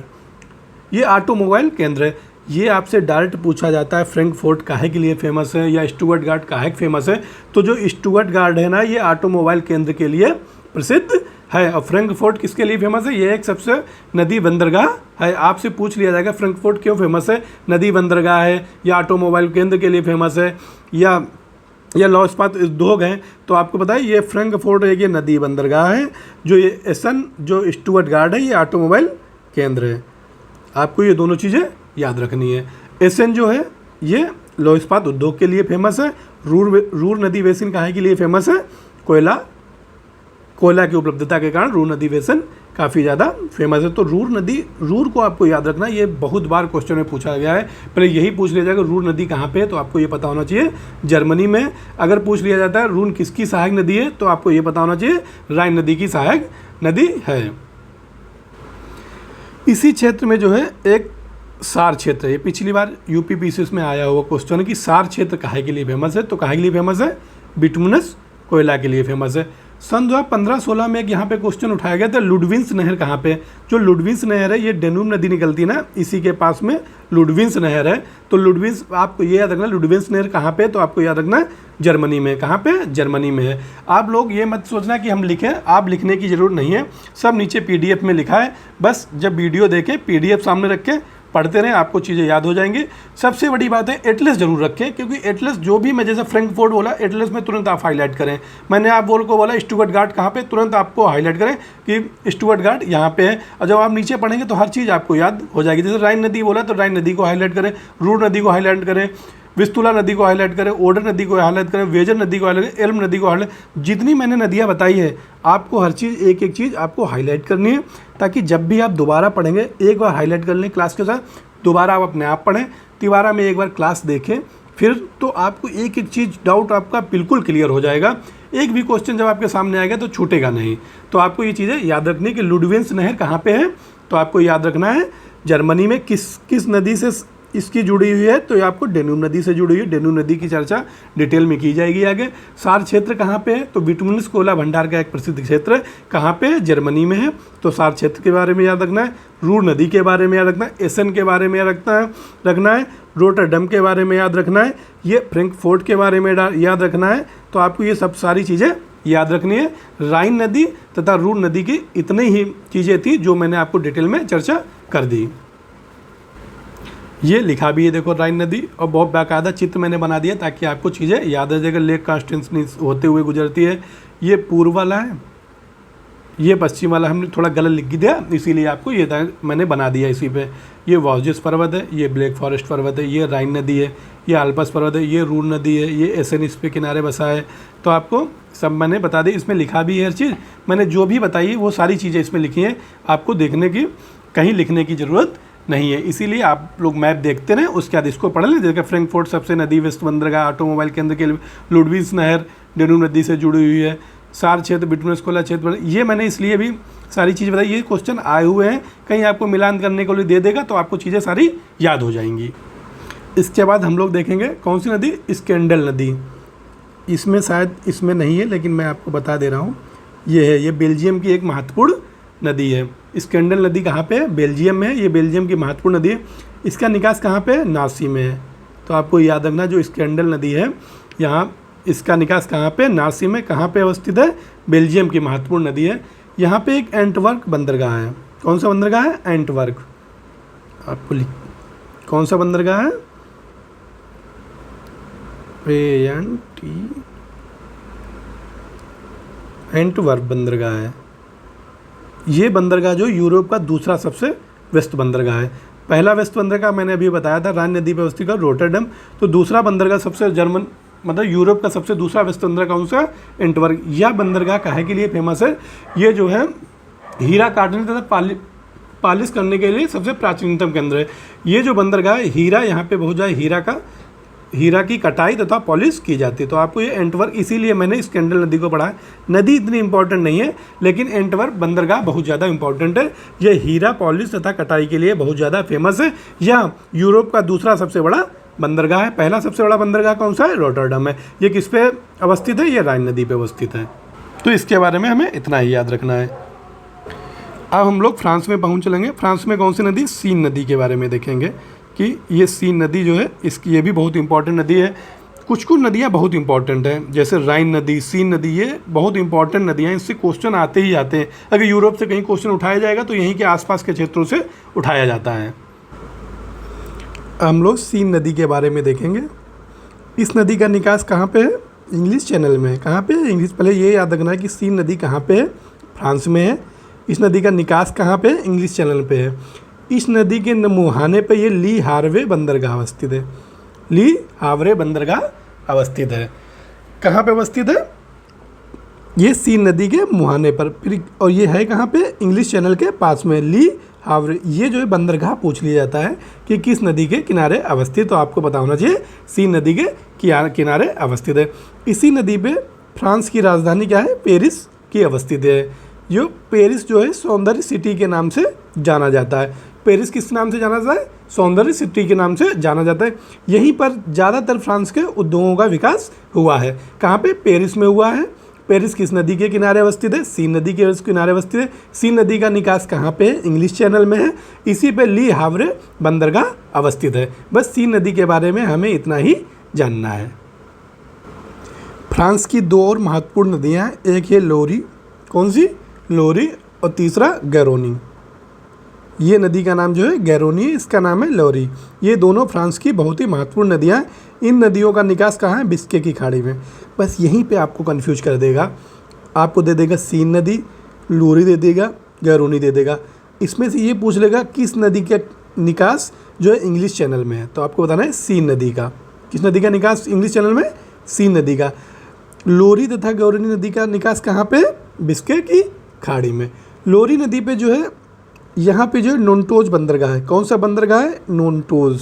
ये ऑटोमोबाइल केंद्र है। ये आपसे डायरेक्ट पूछा जाता है फ्रैंकफर्ट काहे के लिए फेमस है या स्टुटगार्ट काहे फेमस है। तो जो स्टुटगार्ट है ना, ये ऑटोमोबाइल केंद्र के लिए प्रसिद्ध है। और फ्रैंकफर्ट किसके लिए फेमस है? ये एक सबसे नदी बंदरगाह है। आपसे पूछ लिया जाएगा फ्रैंकफर्ट क्यों फेमस है, नदी बंदरगाह है या ऑटोमोबाइल केंद्र के लिए फेमस है या लौह इस्पात उद्योग हैं, तो आपको पता है ये फ्रैंकफर्ट है, ये नदी बंदरगाह है। जो ये एसन, जो स्टुटगार्ट है, ये ऑटोमोबाइल केंद्र है। आपको ये दोनों चीज़ें याद रखनी है। एसन जो है ये लौह इस्पात उद्योग के लिए फेमस है। रूर नदी बेसिन काहे के लिए फेमस है? कोयला की उपलब्धता के कारण रूर नदी बेसिन काफ़ी ज़्यादा फेमस है। तो रूर को आपको याद रखना, ये बहुत बार क्वेश्चन में पूछा गया है। पहले यही पूछ लिया जाएगा रूर नदी कहाँ पे है, तो आपको ये पता होना चाहिए जर्मनी में। अगर पूछ लिया जाता है रूर किसकी सहायक नदी है, तो आपको ये पता होना चाहिए राइन नदी की सहायक नदी है। इसी क्षेत्र में जो है एक सार क्षेत्र है। ये पिछली बार यूपीपीसीएस में आया हुआ क्वेश्चन है कि सार क्षेत्र काहे के लिए फेमस है। तो काहे के लिए फेमस है? बिटुमिनस कोयला के लिए फेमस है। सन 2015-16 में एक यहाँ पे क्वेश्चन उठाया गया था, लुडविंस नहर कहाँ पे? जो लुडविंस नहर है, ये डेन्यूब नदी निकलती है ना, इसी के पास में लुडविंस नहर है। तो लुडविंस, आपको ये याद रखना लुडविंस नहर कहाँ पे? तो आपको याद रखना जर्मनी में। कहाँ पे? जर्मनी में है। आप लोग ये मत सोचना कि हम लिखें, आप लिखने की ज़रूरत नहीं है, सब नीचे PDF में लिखा है। बस जब वीडियो देखें PDF सामने रख के पढ़ते रहें, आपको चीज़ें याद हो जाएंगी। सबसे बड़ी बात है एटलस जरूर रखें, क्योंकि एटलस जो भी मैं जैसे फ्रैंकफर्ट बोला, एटलस में तुरंत आप हाईलाइट करें। मैंने आप को बोला स्टुटगार्ट कहाँ पे, तुरंत आपको हाईलाइट करें कि स्टुटगार्ट यहाँ पे है। और जब आप नीचे पढ़ेंगे तो हर चीज़ आपको याद हो जाएगी। जैसे राइन नदी बोला तो राइन नदी को हाईलाइट करें, रूर नदी को हाईलाइट करें, विस्तुला नदी को हाईलाइट करें, ओडर नदी को हाईलाइट करें, वेजर नदी को हाईलाइट करें, एल्म नदी को हाईलाइट। जितनी मैंने नदियाँ बताई है आपको हर चीज़ एक एक चीज़ आपको हाईलाइट करनी है, ताकि जब भी आप दोबारा पढ़ेंगे एक बार हाईलाइट कर लें क्लास के साथ, दोबारा आप अपने आप पढ़ें, तिबारा में एक बार क्लास देखें, फिर तो आपको एक एक चीज़ डाउट आपका बिल्कुल क्लियर हो जाएगा। एक भी क्वेश्चन जब आपके सामने आएगा तो छूटेगा नहीं। तो आपको ये चीज़ें याद रखनी है कि लुडविंस नहर कहाँ पे है, तो आपको याद रखना है जर्मनी में किस नदी से इसकी जुड़ी हुई है, तो ये आपको डेन्यूब नदी से जुड़ी हुई है। डेन्यूब नदी की चर्चा डिटेल में की जाएगी आगे। सार क्षेत्र कहाँ पे है, तो बिटुमिनस कोयला भंडार का एक प्रसिद्ध क्षेत्र है, कहाँ पे है, जर्मनी में है, तो सार क्षेत्र के बारे में याद रखना है। रूर नदी के बारे में याद रखना है, एसन के बारे में रखना है, रोटरडम के बारे में याद रखना है, ये फ्रैंकफर्ट के बारे में याद रखना है। तो आपको ये सब सारी चीज़ें याद रखनी है। राइन नदी तथा रूर नदी की इतनी ही चीज़ें थी जो मैंने आपको डिटेल में चर्चा कर दी। ये लिखा भी है देखो राइन नदी, और बहुत बाकायदा चित्र मैंने बना दिया ताकि आपको चीज़ें याद आ जाएगा। लेक कॉन्स्टेंसनी होते हुए गुजरती है, ये पूर्व वाला है, ये पश्चिम वाला हमने थोड़ा गलत लिख दिया, इसीलिए आपको ये मैंने बना दिया इसी पे। ये वॉर्जेस पर्वत है, ये ब्लैक फॉरेस्ट पर्वत है, ये राइन नदी है, ये आल्पस पर्वत है, ये रूर नदी है, ये एसन इस पे किनारे बसा है। तो आपको सब मैंने बता दी, इसमें लिखा भी है हर चीज़। मैंने जो भी बताई वो सारी चीज़ें इसमें लिखी हैं, आपको देखने की कहीं लिखने की ज़रूरत नहीं है। इसीलिए आप लोग मैप देखते रहें, उसके बाद इसको पढ़ लें। जैसे फ्रैंकफर्ट सबसे नदी, वेस्ट बंदरगाह ऑटोमोबाइल केंद्र के लिए, लुडविंस नहर डेन्यूब नदी से जुड़ी हुई है, सार क्षेत्र बिटुमिनस कोयला क्षेत्र, ये मैंने इसलिए भी सारी चीज़ बताई। ये क्वेश्चन आए हुए हैं, कहीं आपको मिलान करने के लिए दे देगा तो आपको चीज़ें सारी याद हो जाएंगी। इसके बाद हम लोग देखेंगे कौन सी नदी, स्कैंडल नदी। इसमें शायद इसमें नहीं है, लेकिन मैं आपको बता दे रहा हूँ, ये है, ये बेल्जियम की एक महत्वपूर्ण नदी है। स्कैंडल नदी कहाँ पे है, बेल्जियम में है, ये बेल्जियम की महत्वपूर्ण नदी है। इसका निकास कहाँ पे है, नासी में है। तो आपको याद रखना जो स्कैंडल नदी है यहाँ, इसका निकास कहाँ पे, नासी में। कहाँ पे अवस्थित है, बेल्जियम की महत्वपूर्ण नदी है। यहाँ पे एक एंटवर्प बंदरगाह है। कौन सा बंदरगाह है, एंटवर्प। आपको कौन सा बंदरगाह है, एंटवर्प बंदरगाह है। ये बंदरगाह जो यूरोप का दूसरा सबसे व्यस्त बंदरगाह है। पहला व्यस्त बंदरगाह मैंने अभी बताया था राइन नदी पर अवस्थित रोटरडम। तो दूसरा बंदरगाह सबसे जर्मन मतलब यूरोप का सबसे दूसरा व्यस्त बंदरगाह कौन सा, एंटवर्प। यह बंदरगाह काहे के लिए फेमस है, ये जो है हीरा काटने तथा पालिश करने के लिए सबसे प्राचीनतम केंद्र है। ये जो बंदरगाह है, हीरा यहाँ पे बहुत ज़्यादा हीरा की कटाई तथा पॉलिश की जाती है। तो आपको ये एंटवर्प, इसीलिए मैंने स्कैंडल नदी को पढ़ा है। नदी इतनी इंपॉर्टेंट नहीं है, लेकिन एंटवर्प बंदरगाह बहुत ज़्यादा इंपॉर्टेंट है। ये हीरा पॉलिश तथा कटाई के लिए बहुत ज़्यादा फेमस है। यह यूरोप का दूसरा सबसे बड़ा बंदरगाह है। पहला सबसे बड़ा बंदरगाह कौन सा है, रोटरडम है। ये किस पे अवस्थित है, ये राइन नदी पे अवस्थित है। तो इसके बारे में हमें इतना ही याद रखना है। अब हम लोग फ्रांस में पहुँच चलेंगे। फ्रांस में कौन सी नदी, सीन नदी के बारे में देखेंगे कि ये सीन नदी जो है इसकी, ये भी बहुत इंपॉर्टेंट नदी है। कुछ नदियाँ बहुत इंपॉर्टेंट हैं, जैसे राइन नदी, सीन नदी, ये बहुत इंपॉर्टेंट नदियाँ हैं। इससे क्वेश्चन आते ही आते हैं। अगर यूरोप से कहीं क्वेश्चन उठाया जाएगा तो यहीं के आसपास के क्षेत्रों से उठाया जाता है। हम लोग सीन नदी के बारे में देखेंगे। इस नदी का निकास कहाँ पे है, इंग्लिश चैनल में है। कहाँ पे है, इंग्लिश। पहले ये याद रखना है कि सीन नदी कहाँ पे है, फ्रांस में है। इस नदी का निकास कहाँ पे है, इंग्लिश चैनल पे है। इस नदी के मुहाने पे ये ली हावरे बंदरगाह अवस्थित है। ली हावरे बंदरगाह अवस्थित है। कहाँ पे अवस्थित है, ये सीन नदी के मुहाने पर। फिर और ये है कहाँ पे, इंग्लिश चैनल के पास में। ली हावरे, ये जो है बंदरगाह पूछ लिया जाता है कि किस नदी के किनारे अवस्थित, तो आपको पता होना चाहिए सीन नदी के किनारे अवस्थित है। इसी नदी पे फ्रांस की राजधानी क्या है, पेरिस की अवस्थित है। जो पेरिस जो है सौंदर्य सिटी के नाम से जाना जाता है। पेरिस किस नाम से जाना जाता है, सौंदर्य सिटी के नाम से जाना जाता है। यहीं पर ज़्यादातर फ्रांस के उद्योगों का विकास हुआ है। कहाँ पे, पेरिस में हुआ है। पेरिस किस नदी के किनारे अवस्थित है, सीन नदी के किनारे अवस्थित है। सीन नदी का निकास कहाँ पे है, इंग्लिश चैनल में है। इसी पे ली हावरे बंदरगाह अवस्थित है। बस सीन नदी के बारे में हमें इतना ही जानना है। फ्रांस की दो और महत्वपूर्ण नदियाँ हैं, एक है लोरी, कौन सी, लोरी, और तीसरा गैरोनी। ये नदी का नाम जो है गैरोनी, इसका नाम है लोरी। ये दोनों फ्रांस की बहुत ही महत्वपूर्ण नदियाँ हैं। इन नदियों का निकास कहाँ है? बिस्के की खाड़ी में। बस यहीं पे आपको कंफ्यूज कर देगा, आपको दे देगा सीन नदी, लोरी दे देगा, गैरोनी दे देगा। इसमें से ये पूछ लेगा किस नदी का निकास जो है इंग्लिश चैनल में है, तो आपको बताना है सीन नदी का। किस नदी का निकास इंग्लिश चैनल में? सीन नदी का। लोरी तथा गैरोनी नदी का निकास कहाँ पे? बिस्के की खाड़ी में। लोरी नदी पे जो है यहाँ पे जो है नोन्टोज बंदरगाह है। कौन सा बंदरगाह है? नोन्टोज।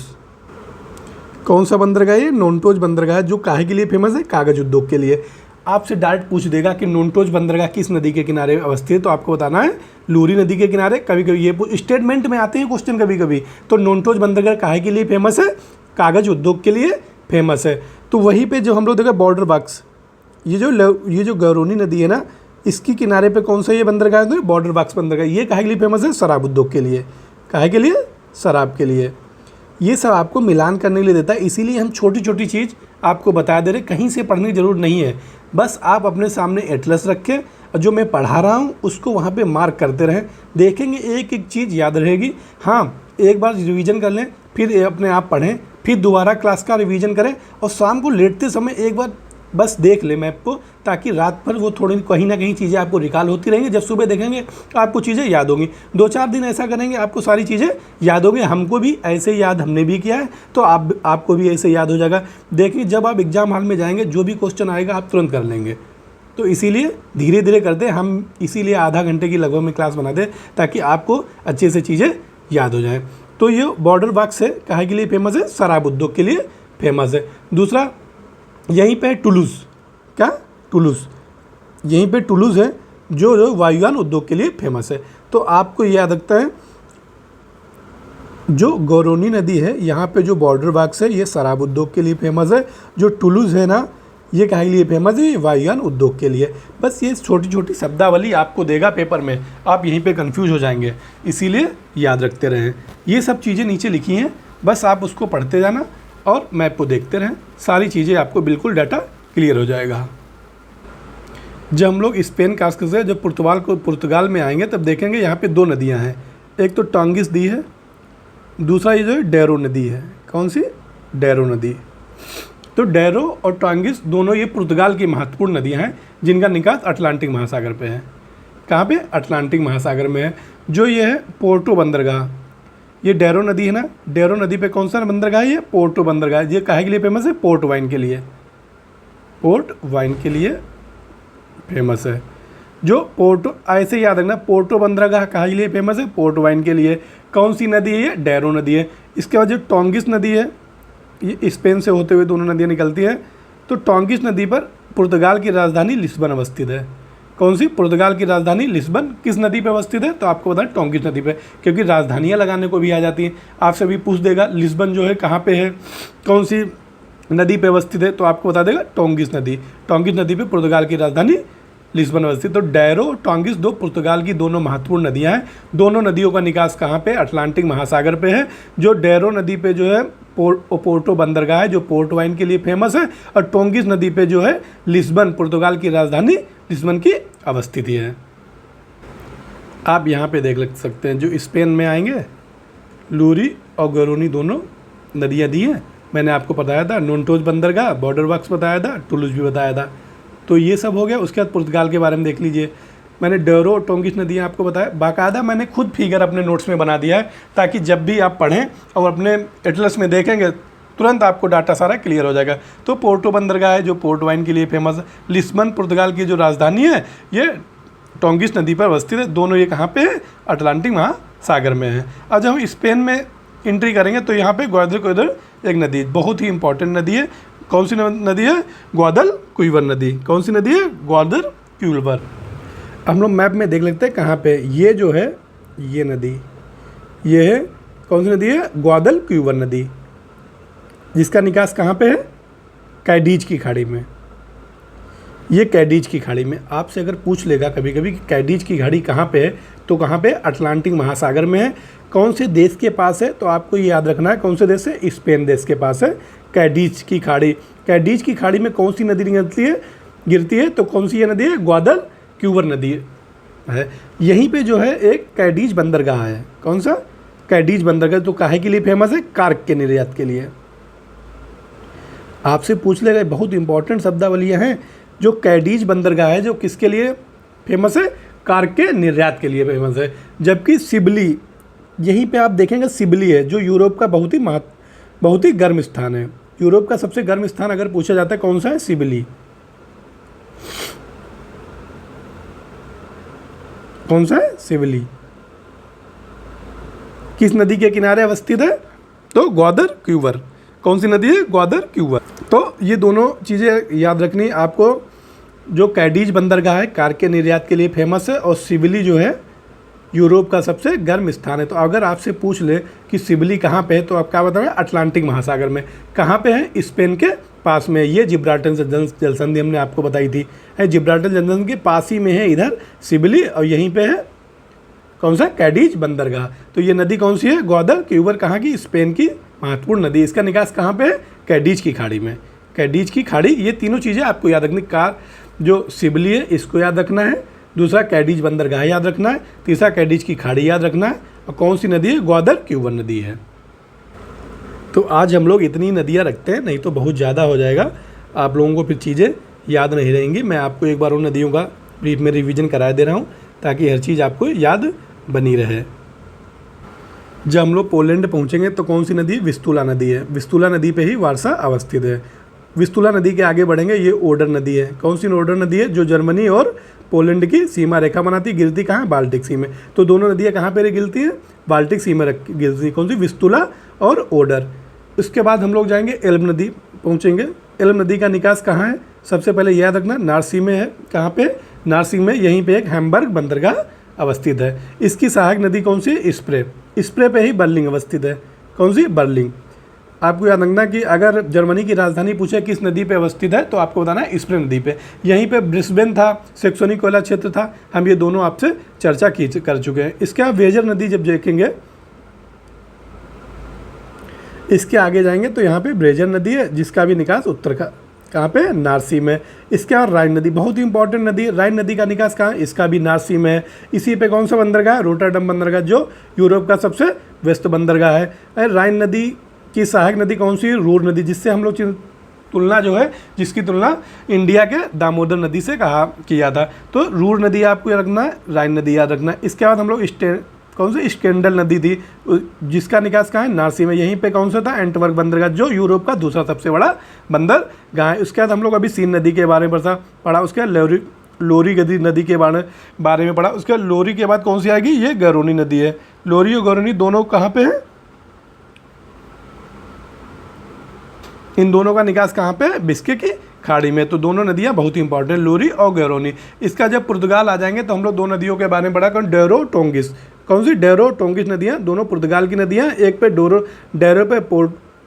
कौन सा बंदरगाह है? नोन्टोज बंदरगाह है, जो काहे के लिए फेमस है? कागज उद्योग के लिए। आपसे डायरेक्ट पूछ देगा कि नोन्टोज बंदरगाह किस नदी के किनारे अवस्थित है, तो आपको बताना है लोरी नदी के किनारे। कभी कभी ये स्टेटमेंट में आते हैं क्वेश्चन कभी कभी, तो नोन्टोज बंदरगाह काहे के लिए फेमस है? कागज उद्योग के लिए फेमस है। तो वहीं पे जो हम लोग देखा बॉर्डर बॉक्स, ये जो गैरोनी नदी है ना, इसकी किनारे पे कौन सा ये बंदरगाह है? बॉर्डर बॉक्स बंदरगाह। ये काहे के लिए फेमस है? शराब उद्योग के लिए। काहे के लिए? शराब के लिए। ये सब आपको मिलान करने के लिए देता है, इसीलिए हम छोटी छोटी चीज़ आपको बता दे रहे, कहीं से पढ़ने की जरूरत नहीं है। बस आप अपने सामने एटलस रखें और जो मैं पढ़ा रहा हूँ उसको वहाँ पे मार्क करते रहें, देखेंगे एक एक चीज़ याद रहेगी। हाँ, एक बार रिवीजन कर लें, फिर अपने आप पढ़ें, फिर दोबारा क्लास का रिवीजन करें, और शाम को लेटते समय एक बार बस देख ले मैप को, ताकि रात भर वो थोड़ी कहीं ना कहीं चीज़ें आपको रिकॉल होती रहेंगी। जब सुबह देखेंगे आपको चीज़ें याद होंगी। 2-4 दिन ऐसा करेंगे, आपको सारी चीज़ें याद होंगी। हमको भी ऐसे याद हमने भी किया है, तो आपको भी ऐसे याद हो जाएगा। देखिए, जब आप एग्ज़ाम हॉल में जाएंगे, जो भी क्वेश्चन आएगा आप तुरंत कर लेंगे। तो इसीलिए धीरे धीरे करते हम, इसीलिए आधा घंटे की लगभग में क्लास बनाते हैं, ताकि आपको अच्छे से चीज़ें याद हो जाएँ। तो ये बॉर्डर बॉक्स है, काहे के लिए फेमस है? शराब उद्योग के लिए फेमस है। दूसरा, यहीं पे टुलूज़। क्या? टुलूज़। यहीं पे टुलूज़ है, जो वायुयान उद्योग के लिए फेमस है। तो आपको याद रखता है, जो गैरोनी नदी है, यहाँ पे जो बॉर्डर बॉक्स है, ये शराब उद्योग के लिए फेमस है। जो टुलूज़ है ना, ये काहे के लिए फेमस है? ये वायुयान उद्योग के लिए। बस ये छोटी छोटी शब्दावली आपको देगा पेपर में, आप यहीं पे कंफ्यूज हो जाएंगे, इसीलिए याद रखते रहें। ये सब चीज़ें नीचे लिखी हैं, बस आप उसको पढ़ते जाना और मैप को देखते रहें, सारी चीज़ें आपको बिल्कुल डाटा क्लियर हो जाएगा। जब हम लोग स्पेन का से जब पुर्तगाल में आएंगे, तब देखेंगे यहाँ पे 2 नदियाँ हैं। एक तो टांगिस दी है, दूसरा ये जो है डैरो नदी है। कौन सी? डैरो नदी। तो डैरो और टांगिस दोनों ये पुर्तगाल की महत्वपूर्ण नदियाँ हैं, जिनका निकास अटलांटिक महासागर पे है। कहाँ पे? अटलांटिक महासागर में है। जो ये है पोर्टो बंदरगाह, ये डैरो नदी है ना, डैरो नदी पे कौन सा बंदरगाह है? ये पोर्टो बंदरगाह। ये काहे के लिए फेमस है? पोर्ट वाइन के लिए। पोर्ट वाइन के लिए फेमस है। जो पोर्टो, ऐसे याद रखना, पोर्टो बंदरगाह काहे के लिए फेमस है? पोर्ट वाइन के लिए। कौन सी नदी है? ये डैरो नदी है। इसके बाद जो टोंगिस नदी है, ये स्पेन से होते हुए दोनों नदियाँ निकलती हैं। तो टोंगिस नदी पर पुर्तगाल की राजधानी लिस्बन अवस्थित है। कौन सी? पुर्तगाल की राजधानी लिस्बन। किस नदी पे अवस्थित है? तो आपको बताएं टोंगिस नदी पे, क्योंकि राजधानियाँ लगाने को भी आ जाती हैं। आपसे भी पूछ देगा लिस्बन जो है कहाँ पे है, कौन सी नदी पे अवस्थित है, तो आपको बता देगा टोंगिस नदी। टोंगिस नदी पे पुर्तगाल की राजधानी लिस्बन अवस्थित। तो डैरो और टोंगिस 2 पुर्तगाल की दोनों महत्वपूर्ण नदियाँ हैं। दोनों नदियों का निकास कहाँ पे? अटलांटिक महासागर पे है। जो डैरो नदी पे जो है पोर्टो बंदरगाह है, जो पोर्ट वाइन के लिए फेमस है, और टोंगिस नदी पे जो है लिस्बन, पुर्तगाल की राजधानी लिस्बन की अवस्थिति है। आप यहाँ पे देख सकते हैं, जो स्पेन में आएंगे, लोरी और गैरोनी दोनों नदियाँ दी हैं। मैंने आपको बताया था नोन्टोज बंदरगाह, बॉर्डर बॉक्स बताया था, टुलूज़ भी बताया था। तो ये सब हो गया। उसके बाद पुर्तगाल के बारे में देख लीजिए। मैंने डैरो और टोंगिस नदियाँ आपको बताया, बाकायदा मैंने खुद फिगर अपने नोट्स में बना दिया है, ताकि जब भी आप पढ़ें और अपने एटलस में देखेंगे, तुरंत आपको डाटा सारा क्लियर हो जाएगा। तो पोर्टो बंदरगाह है, जो पोर्ट वाइन के लिए फेमस है। लिस्बन पुर्तगाल की जो राजधानी है, ये टोंगिस नदी पर अवस्थित है। दोनों ये कहाँ पे है? अटलांटिक महासागर में है। अब जब हम स्पेन में एंट्री करेंगे, तो यहाँ पे ग्वादलक्विवर एक नदी, बहुत ही इंपॉर्टेंट नदी है। कौन सी नदी है? ग्वादलक्विवर नदी। कौन सी नदी है? ग्वादलक्विवर। हम लोग मैप में देख लेते हैं कहाँ पे। ये जो है, ये नदी, ये है कौन सी नदी है? ग्वादलक्विवर नदी, जिसका निकास कहाँ पे है? कैडीज की खाड़ी में। ये कैडीज की खाड़ी में। आपसे अगर पूछ लेगा कभी कभी कि कैडीज की खाड़ी कहाँ पे है, तो कहाँ पे? अटलांटिक महासागर में है। कौन से देश के पास है? तो आपको ये याद रखना है, कौन से देश से? स्पेन देश के पास है कैडीज की खाड़ी। कैडीज की खाड़ी में कौन सी नदी निकलती है, गिरती है? तो कौन सी ये नदी है? ग्वादलक्विवर नदी है। यहीं पे जो है एक कैडीज बंदरगाह है। कौन सा? कैडीज बंदरगाह। तो काहे के लिए फेमस है? कार्क के निर्यात के लिए। आपसे पूछ लेगा, बहुत इंपॉर्टेंट शब्दावलियाँ हैं। जो कैडीज बंदरगाह है जो किसके लिए फेमस है? कार्क के निर्यात के लिए फेमस है। जबकि सिबली, यहीं पे आप देखेंगे सिबली है जो यूरोप का बहुत ही गर्म स्थान है। यूरोप का सबसे गर्म स्थान अगर पूछा जाता है कौन सा है? सिबली। कौन सा है? सिबली। किस नदी के किनारे अवस्थित है? तो ग्वादर क्यूवर। कौन सी नदी है? ग्वादर क्यूवर। तो ये दोनों चीज़ें याद रखनी आपको। जो कैडीज बंदरगाह है कार्क के निर्यात के लिए फेमस है, और सिबली जो है यूरोप का सबसे गर्म स्थान है। तो अगर आपसे पूछ ले कि सिबली कहाँ पे है, तो आप क्या बताओगे? अटलांटिक महासागर में। कहाँ पे है? स्पेन के पास में। ये जिब्राल्टर जल संधि हमने आपको बताई थी, है जिब्राल्टर जल संधि के पास ही में है इधर सिबली, और यहीं पे है कौन सा? कैडीज बंदरगाह। तो ये नदी कौन सी है? ग्वादर क्यूवर। कहाँ की? स्पेन की महत्वपूर्ण नदी। इसका निकास कहाँ पे है? कैडीज की खाड़ी में। कैडीज की खाड़ी। ये तीनों चीज़ें आपको याद रखनी। जो सिबली है इसको याद रखना है, दूसरा कैडीज बंदरगाह याद रखना है, तीसरा कैडीज की खाड़ी याद रखना है, और कौन सी नदी है? ग्वादर क्यूवर नदी है। तो आज हम लोग इतनी नदियाँ रखते हैं, नहीं तो बहुत ज़्यादा हो जाएगा, आप लोगों को फिर चीज़ें याद नहीं रहेंगी। मैं आपको एक बार उन नदियों का ब्रीफ में रिवीजन करा दे रहा हूँ ताकि हर चीज़ आपको याद बनी रहे। जब हम लोग पोलैंड पहुँचेंगे तो कौन सी नदी? विस्तुला नदी है। विस्तुला नदी पे ही वारसा अवस्थित है। विस्तुला नदी के आगे बढ़ेंगे, ये ओडर नदी है। कौन सी ओडर नदी है? जो जर्मनी और पोलैंड की सीमा रेखा बनाती, गिरती कहाँ? बाल्टिक सी में। तो दोनों नदियाँ कहाँ पे गिरती हैं? बाल्टिक सी में गिरती। कौन सी? विस्तुला और ओडर। उसके बाद हम लोग जाएंगे एल्ब नदी पहुँचेंगे। एल्ब नदी का निकास कहाँ है? सबसे पहले याद रखना नॉर्थ सी में है। कहाँ पे? नॉर्थ सी में। यहीं पे एक हैम्बर्ग बंदरगाह अवस्थित है। इसकी सहायक नदी कौन सी है? स्प्रे। स्प्रे पे ही बर्लिंग अवस्थित है। कौन सी? बर्लिंग। आपको याद रखना कि अगर जर्मनी की राजधानी पूछे किस नदी पे अवस्थित है, तो आपको बताना है स्प्रे नदी पे। यहीं पे ब्रिस्बेन था, सेक्सोनी कोयला क्षेत्र था। हम ये दोनों आपसे चर्चा कर चुके हैं। इसके बाद वेजर नदी जब देखेंगे, इसके आगे जाएंगे तो यहाँ पे ब्रेजर नदी है जिसका भी निकास उत्तर का कहाँ पे? नॉर्थ सी में। इसके बाद राइन नदी, बहुत ही इंपॉर्टेंट नदी है। राइन नदी का निकास कहाँ? इसका भी नॉर्थ सी में है। इसी पे कौन सा बंदरगाह? रोटरडम बंदरगाह, जो यूरोप का सबसे व्यस्त बंदरगाह है। राइन नदी की सहायक नदी कौन सी है? रूर नदी, जिससे हम लोग तुलना जो है, जिसकी तुलना इंडिया के दामोदर नदी से किया था। तो रूर नदी आपको याद रखना है, राइन नदी याद रखना है। इसके बाद हम लोग कौन सी? स्केंडल नदी थी, जिसका निकास कहाँ है? नॉर्थ सी में। यहीं पे कौन सा था? एंटवर्प बंदरगाह, जो यूरोप का दूसरा सबसे बड़ा बंदरगाह है। उसके बाद हम लोग अभी सीन नदी के बारे में पढ़ा। उसके बाद लोरी नदी के बारे में पढ़ा। उसके बाद लोरी के बाद कौन सी आएगी? ये गैरोनी नदी है। लोरी और गैरोनी दोनों कहाँ पे है? इन दोनों का निकास कहाँ पे है? बिस्के की खाड़ी में। तो दोनों नदियाँ बहुत ही इंपॉर्टेंट, लोरी और गैरोनी। इसका जब पुर्तगाल आ जाएंगे तो हम लोग दो नदियों के बारे में पढ़ा। कौन? डेरो टोंगिस। कौन सी? डेरो टोंगिस नदियाँ, दोनों पुर्तगाल की नदियाँ। एक पे डेरो पे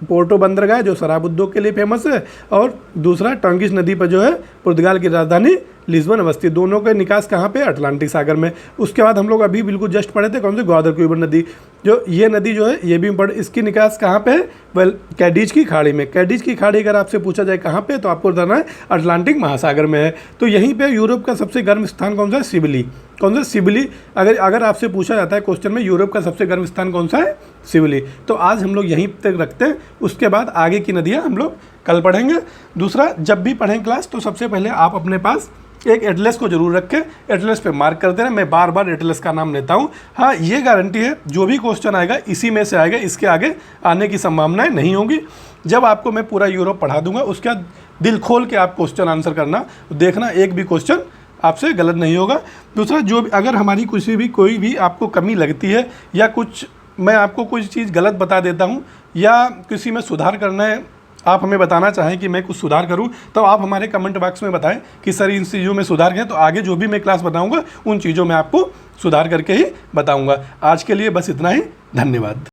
पोर्टो बंदरगाह जो शराब उद्योग के लिए फेमस है, और दूसरा टोंगिस नदी पर जो है पुर्तगाल की राजधानी लिस्बन अवस्थित। दोनों के निकास कहाँ पे? अटलांटिक सागर में। उसके बाद हम लोग अभी बिल्कुल जस्ट पढ़े थे कौन सी? ग्वादर क्यूवर नदी, जो ये नदी जो है ये भी इम्पोर्टेंट। इसकी निकास कहाँ पे है? कैडीज की खाड़ी में। कैडीज की खाड़ी अगर आपसे पूछा जाए कहाँ पे, तो आपको बताना है अटलांटिक महासागर में है। तो यहीं पे यूरोप का सबसे गर्म स्थान कौन सा है? सिबली। कौन सा? सिबली। अगर आपसे पूछा जाता है क्वेश्चन में यूरोप का सबसे गर्म स्थान कौन सा है? सिबली। तो आज हम लोग यहीं तक रखते हैं। उसके बाद आगे की नदियाँ हम लोग कल पढ़ेंगे। दूसरा, जब भी पढ़ें क्लास तो सबसे पहले आप अपने पास एक एटलस को जरूर रखें। एटलस पे मार्क करते रहें। मैं बार बार एटलस का नाम लेता हूँ। हाँ, ये गारंटी है जो भी क्वेश्चन आएगा इसी में से आएगा, इसके आगे आने की संभावनाएं नहीं होंगी। जब आपको मैं पूरा यूरोप पढ़ा दूंगा, उसके बाद दिल खोल के आप क्वेश्चन आंसर करना, देखना एक भी क्वेश्चन आपसे गलत नहीं होगा। दूसरा, जो भी अगर हमारी कोई भी आपको कमी लगती है, या कुछ मैं आपको कुछ चीज़ गलत बता देता हूँ, या किसी में सुधार करना है, आप हमें बताना चाहें कि मैं कुछ सुधार करूं, तो आप हमारे कमेंट बॉक्स में बताएं कि सर इन चीज़ों में सुधार करें। तो आगे जो भी मैं क्लास बताऊंगा उन चीज़ों में आपको सुधार करके ही बताऊंगा। आज के लिए बस इतना ही। धन्यवाद।